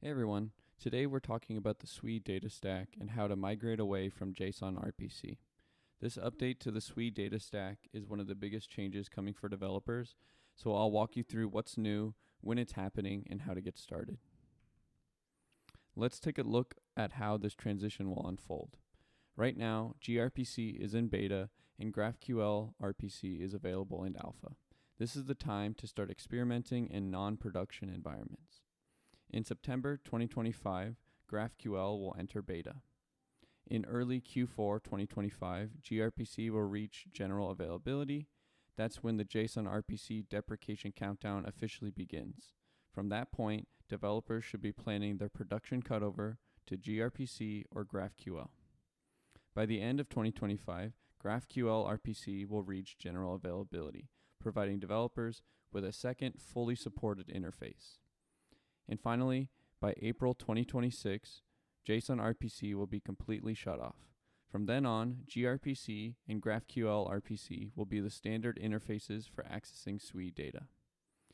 Hey everyone, today we're talking about the SWE data stack and how to migrate away from JSON-RPC. This update to the SWE data stack is one of the biggest changes coming for developers, so I'll walk you through what's new, when it's happening, and how to get started. Let's take a look at how this transition will unfold. Right now, gRPC is in beta and GraphQL RPC is available in alpha. This is the time to start experimenting in non-production environments. In September 2025, GraphQL will enter beta. In early Q4 2025, gRPC will reach general availability. That's when the JSON-RPC deprecation countdown officially begins. From that point, developers should be planning their production cutover to gRPC or GraphQL. By the end of 2025, GraphQL RPC will reach general availability, providing developers with a second fully supported interface. And finally, by April 2026, JSON-RPC will be completely shut off. From then on, gRPC and GraphQL RPC will be the standard interfaces for accessing SWE data.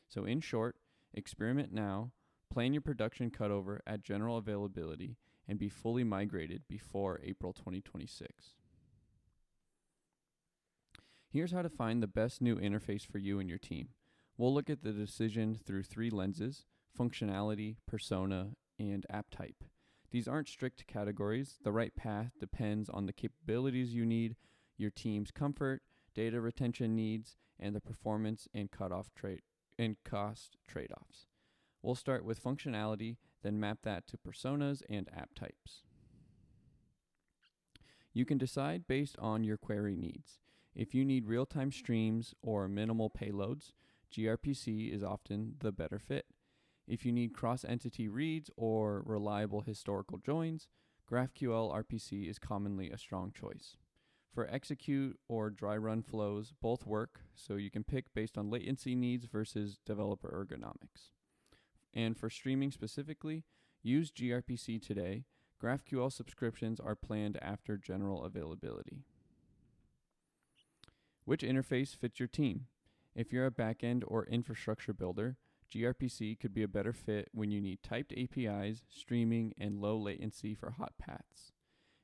So in short, experiment now, plan your production cutover at general availability, and be fully migrated before April 2026. Here's how to find the best new interface for you and your team. We'll look at the decision through three lenses: functionality, persona, and app type. These aren't strict categories. The right path depends on the capabilities you need, your team's comfort, data retention needs, and the performance and cost trade-offs. We'll start with functionality, then map that to personas and app types. You can decide based on your query needs. If you need real-time streams or minimal payloads, gRPC is often the better fit. If you need cross-entity reads or reliable historical joins, GraphQL RPC is commonly a strong choice. For execute or dry run flows, both work, so you can pick based on latency needs versus developer ergonomics. And for streaming specifically, use gRPC today. GraphQL subscriptions are planned after general availability. Which interface fits your team? If you're a backend or infrastructure builder, gRPC could be a better fit when you need typed APIs, streaming, and low latency for hot paths.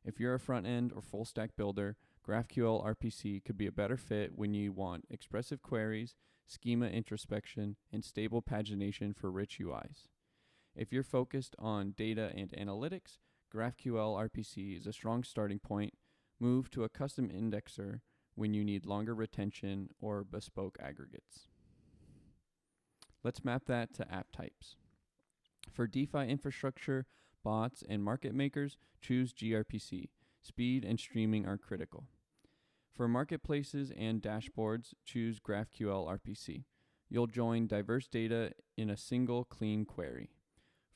If you're a front-end or full-stack builder, GraphQL RPC could be a better fit when you want expressive queries, schema introspection, and stable pagination for rich UIs. If you're focused on data and analytics, GraphQL RPC is a strong starting point. Move to a custom indexer when you need longer retention or bespoke aggregates. Let's map that to app types. For DeFi infrastructure, bots, and market makers, choose gRPC. Speed and streaming are critical. For marketplaces and dashboards, choose GraphQL RPC. You'll join diverse data in a single clean query.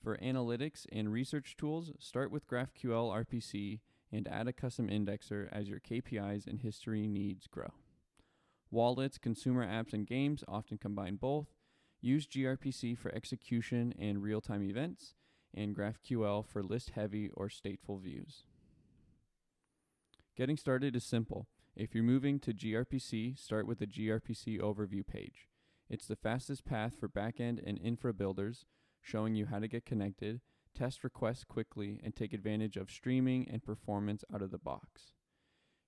For analytics and research tools, start with GraphQL RPC and add a custom indexer as your KPIs and history needs grow. Wallets, consumer apps, and games often combine both. Use gRPC for execution and real-time events, and GraphQL for list-heavy or stateful views. Getting started is simple. If you're moving to gRPC, start with the gRPC overview page. It's the fastest path for backend and infra builders, showing you how to get connected, test requests quickly, and take advantage of streaming and performance out of the box.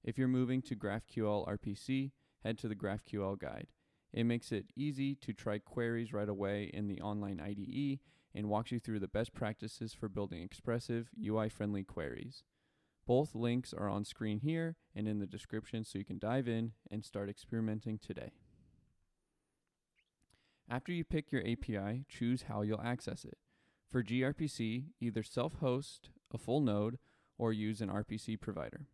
If you're moving to GraphQL RPC, head to the GraphQL guide. It makes it easy to try queries right away in the online IDE and walks you through the best practices for building expressive, UI-friendly queries. Both links are on screen here and in the description, so you can dive in and start experimenting today. After you pick your API, choose how you'll access it. For gRPC, either self-host a full node or use an RPC provider.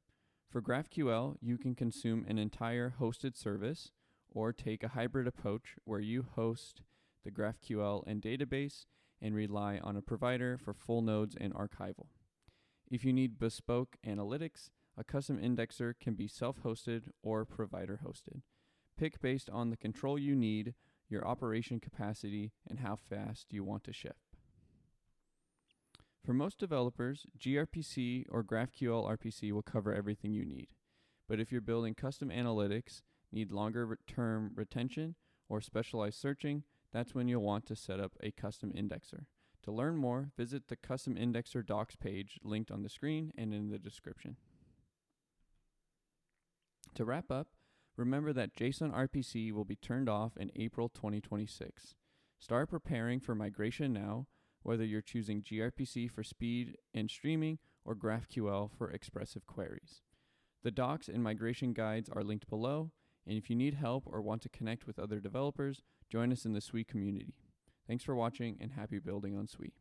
For GraphQL, you can consume an entire hosted service or take a hybrid approach where you host the GraphQL and database and rely on a provider for full nodes and archival. If you need bespoke analytics, a custom indexer can be self-hosted or provider-hosted. Pick based on the control you need, your operation capacity, and how fast you want to ship. For most developers, gRPC or GraphQL RPC will cover everything you need. But if you're building custom analytics, need longer term retention, or specialized searching, that's when you'll want to set up a custom indexer. To learn more, visit the Custom Indexer docs page linked on the screen and in the description. To wrap up, remember that JSON-RPC will be turned off in April 2026. Start preparing for migration now, whether you're choosing gRPC for speed and streaming or GraphQL for expressive queries. The docs and migration guides are linked below, and if you need help or want to connect with other developers, join us in the SWE community. Thanks for watching and happy building on SWE.